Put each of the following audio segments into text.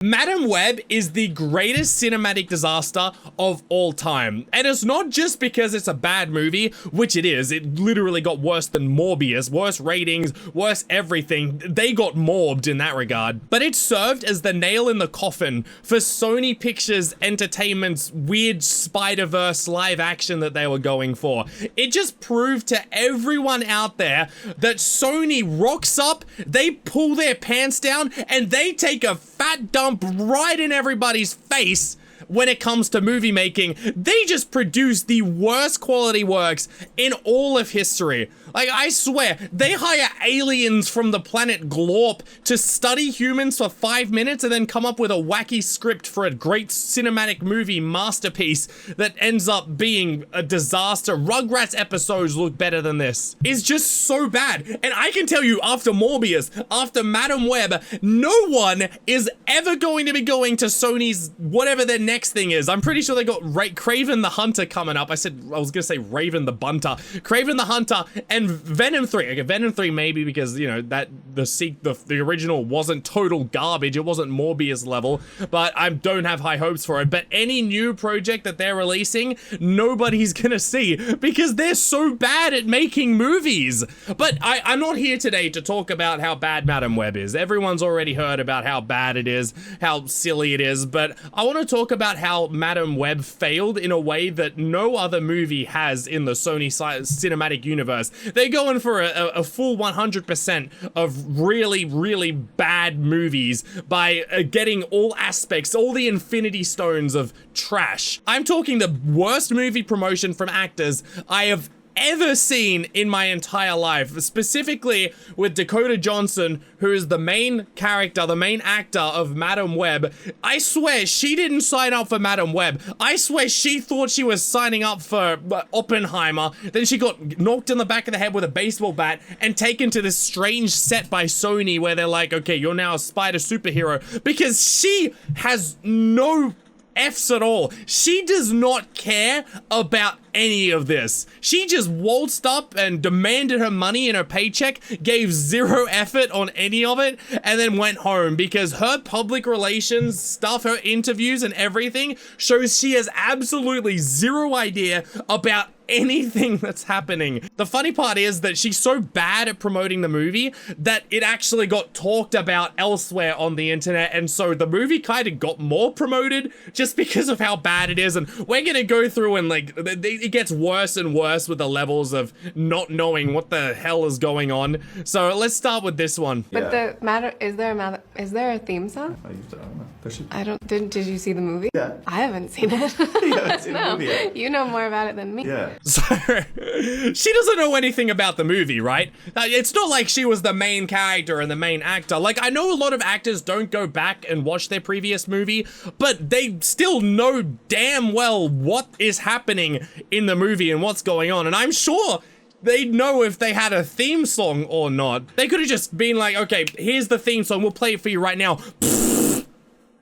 Madame Web is the greatest cinematic disaster of all time. And it's not just because it's a bad movie, which it is. It literally got worse than Morbius, worse ratings, worse everything. They got morbed in that regard. But it served as the nail in the coffin for Sony Pictures Entertainment's weird Spider-Verse live action that they were going for. It just proved to everyone out there that Sony rocks up, they pull their pants down, and they take a fat dump right in everybody's face when it comes to movie making. They just produce the worst quality works in all of history. Like, I swear, they hire aliens from the planet Glorp to study humans for 5 minutes and then come up with a wacky script for a great cinematic movie masterpiece that ends up being a disaster. Rugrats episodes look better than this. It's just so bad. And I can tell you, after Morbius, after Madame Web, no one is ever going to be going to Sony's whatever their next thing is. I'm pretty sure they got Kraven the Hunter coming up. I was gonna say Raven the Bunter. Kraven the Hunter and Venom 3. Okay, Venom 3 maybe because, you know, that the original wasn't total garbage. It wasn't Morbius level, but I don't have high hopes for it. But any new project that they're releasing, nobody's gonna see because they're so bad at making movies. But I'm not here today to talk about how bad Madame Web is. Everyone's already heard about how bad it is, how silly it is, but I want to talk about how Madame Web failed in a way that no other movie has in the Sony cinematic universe. They're going for a full 100% of really, really bad movies by getting all aspects, all the Infinity Stones of trash. I'm talking the worst movie promotion from actors I have ever seen in my entire life, specifically with Dakota Johnson, who is the main character, the main actor of Madame Web. I swear she didn't sign up for Madame Web. I swear she thought she was signing up for Oppenheimer. Then she got knocked in the back of the head with a baseball bat and taken to this strange set by Sony where they're like, okay, you're now a spider superhero, because she has no F's at all. She does not care about any of this. She just waltzed up and demanded her money and her paycheck, gave zero effort on any of it, and then went home because her public relations stuff, her interviews and everything shows she has absolutely zero idea about anything that's happening. The funny part is that she's so bad at promoting the movie that it actually got talked about elsewhere on the internet, and so the movie kind of got more promoted just because of how bad it is. And we're gonna go through and like it gets worse and worse with the levels of not knowing what the hell is going on. So let's start with this one. But is there a theme song? I don't. Did you see the movie? Yeah. I haven't seen it. You haven't seen the movie yet. You know more about it than me. Yeah. So, she doesn't know anything about the movie, right? It's not like she was the main character and the main actor. Like, I know a lot of actors don't go back and watch their previous movie, but they still know damn well what is happening in the movie and what's going on. And I'm sure they'd know if they had a theme song or not. They could have just been like, okay, here's the theme song, we'll play it for you right now.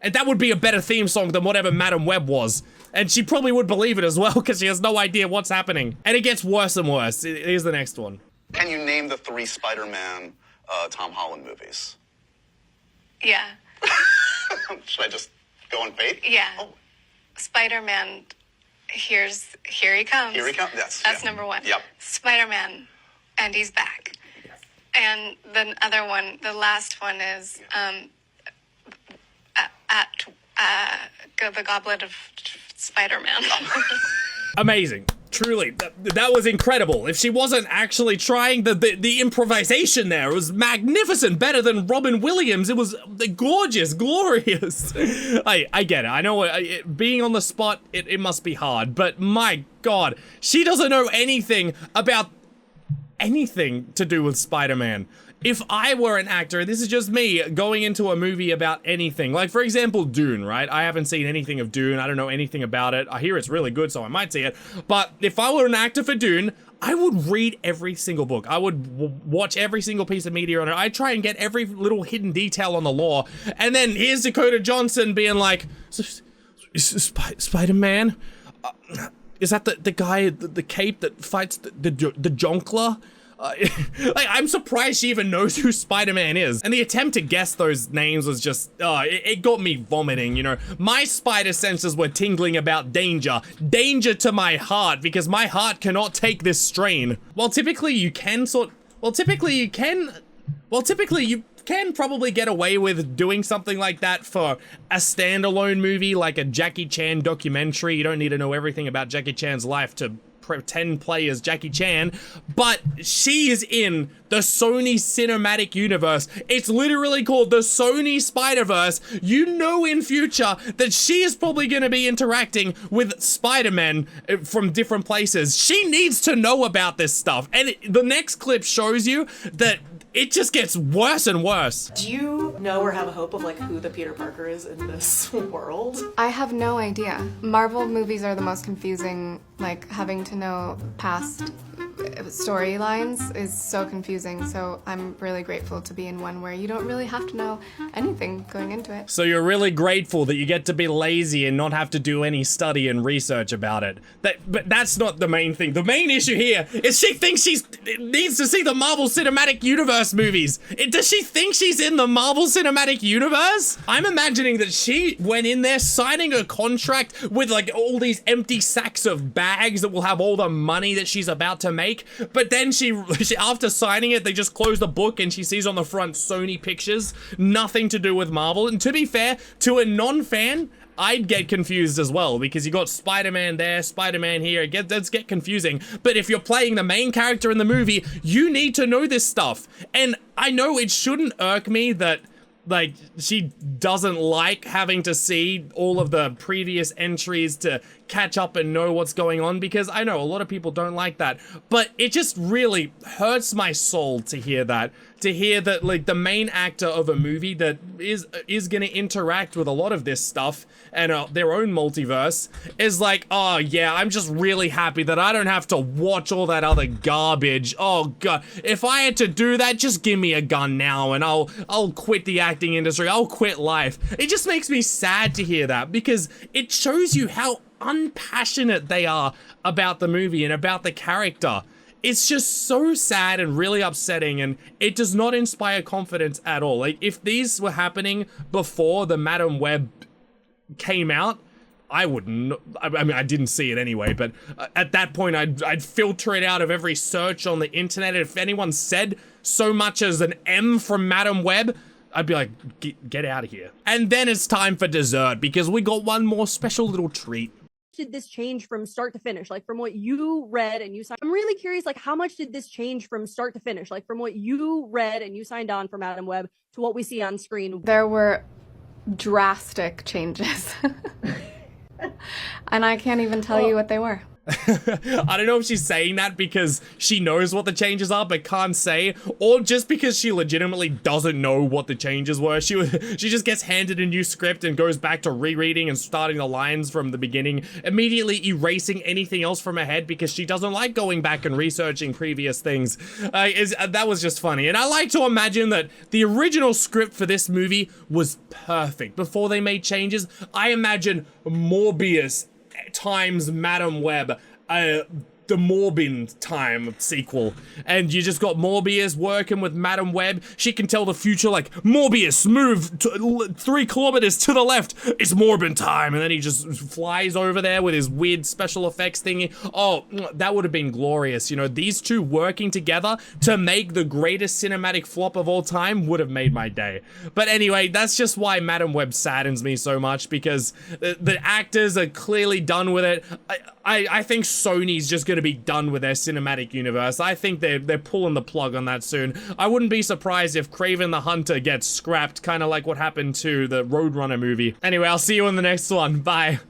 And that would be a better theme song than whatever Madame Web was. And she probably would believe it as well because she has no idea what's happening. And it gets worse and worse. Here's the next one. Can you name the 3 Spider-Man Tom Holland movies? Yeah. Should I just go on faith? Yeah. Oh. Spider-Man, here he comes. Here he comes. That's number 1. Yep. Spider-Man, and he's back. Yes. And the other one, the last one is the Goblet of Spider-Man. Amazing. Truly, that was incredible. If she wasn't actually trying, the improvisation there was magnificent, better than Robin Williams. It was gorgeous, glorious. I get it. I know being on the spot, it must be hard, but my God, she doesn't know anything about anything to do with Spider-Man. If I were an actor, this is just me going into a movie about anything, like for example, Dune, right? I haven't seen anything of Dune. I don't know anything about it. I hear it's really good, so I might see it. But if I were an actor for Dune, I would read every single book. I would watch every single piece of media on it. I'd try and get every little hidden detail on the lore. And then here's Dakota Johnson being like, Spider-Man? Is that the guy, the cape that fights the Jonkler? Like, I'm surprised she even knows who Spider-Man is. And the attempt to guess those names was just, it got me vomiting, you know. My spider senses were tingling about danger. Danger to my heart, because my heart cannot take this strain. Well, typically you can probably get away with doing something like that for a standalone movie, like a Jackie Chan documentary. You don't need to know everything about Jackie Chan's life to pretend play as Jackie Chan, but she is in the Sony Cinematic Universe. It's literally called the Sony Spider-Verse. You know in future that she is probably going to be interacting with Spider-Man from different places. She needs to know about this stuff. And the next clip shows you that it just gets worse and worse. Do you know or have a hope of like who the Peter Parker is in this world? I have no idea. Marvel movies are the most confusing, like having to know past storylines is so confusing, so I'm really grateful to be in one where you don't really have to know anything going into it. So you're really grateful that you get to be lazy and not have to do any study and research about it. But that's not the main thing. The main issue here is she thinks she needs to see the Marvel Cinematic Universe movies. Does she think she's in the Marvel Cinematic Universe? I'm imagining that she went in there signing a contract with like all these empty sacks of bags that will have all the money that she's about to make. But then she after signing it, they just close the book and she sees on the front Sony Pictures, nothing to do with Marvel. And to be fair, to a non-fan, I'd get confused as well, because you got Spider-Man there, Spider-Man here. It does get confusing. But if you're playing the main character in the movie, you need to know this stuff. And I know it shouldn't irk me that, like, she doesn't like having to see all of the previous entries to catch up and know what's going on, because I know a lot of people don't like that, but it just really hurts my soul to hear that. To hear that, like, the main actor of a movie that is gonna interact with a lot of this stuff and their own multiverse is like, oh yeah, I'm just really happy that I don't have to watch all that other garbage. Oh god, if I had to do that, just give me a gun now and I'll quit the acting industry. I'll quit life. It just makes me sad to hear that, because it shows you how unpassionate they are about the movie and about the character. It's just so sad and really upsetting, and it does not inspire confidence at all. Like, if these were happening before the Madam Web came out, I wouldn't, I mean, I didn't see it anyway, but at that point, I'd filter it out of every search on the internet. If anyone said so much as an M from Madam Web, I'd be like, get out of here. And then it's time for dessert, because we got one more special little treat. Did this change from start to finish? Like, from what you read and you signed, I'm really curious, like, how much did this change from start to finish? Like, from what you read and you signed on for Madam Web to what we see on screen. There were drastic changes. And I can't even tell you what they were. I don't know if she's saying that because she knows what the changes are but can't say, or just because she legitimately doesn't know what the changes were. She just gets handed a new script and goes back to rereading and starting the lines from the beginning, immediately erasing anything else from her head because she doesn't like going back and researching previous things. That was just funny. And I like to imagine that the original script for this movie was perfect. Before they made changes, I imagine Morbius times Madam Web, the Morbin time sequel, and you just got Morbius working with Madam Web. She can tell the future, like, Morbius, move 3 kilometers to the left, it's Morbin time, and then he just flies over there with his weird special effects thingy. Oh, that would have been glorious. You know, these two working together to make the greatest cinematic flop of all time would have made my day. But anyway, that's just why Madam Web saddens me so much, because the actors are clearly done with it. I think Sony's just gonna be done with their cinematic universe. I think they're pulling the plug on that soon. I wouldn't be surprised if Kraven the Hunter gets scrapped, kind of like what happened to the Roadrunner movie. Anyway, I'll see you in the next one. Bye.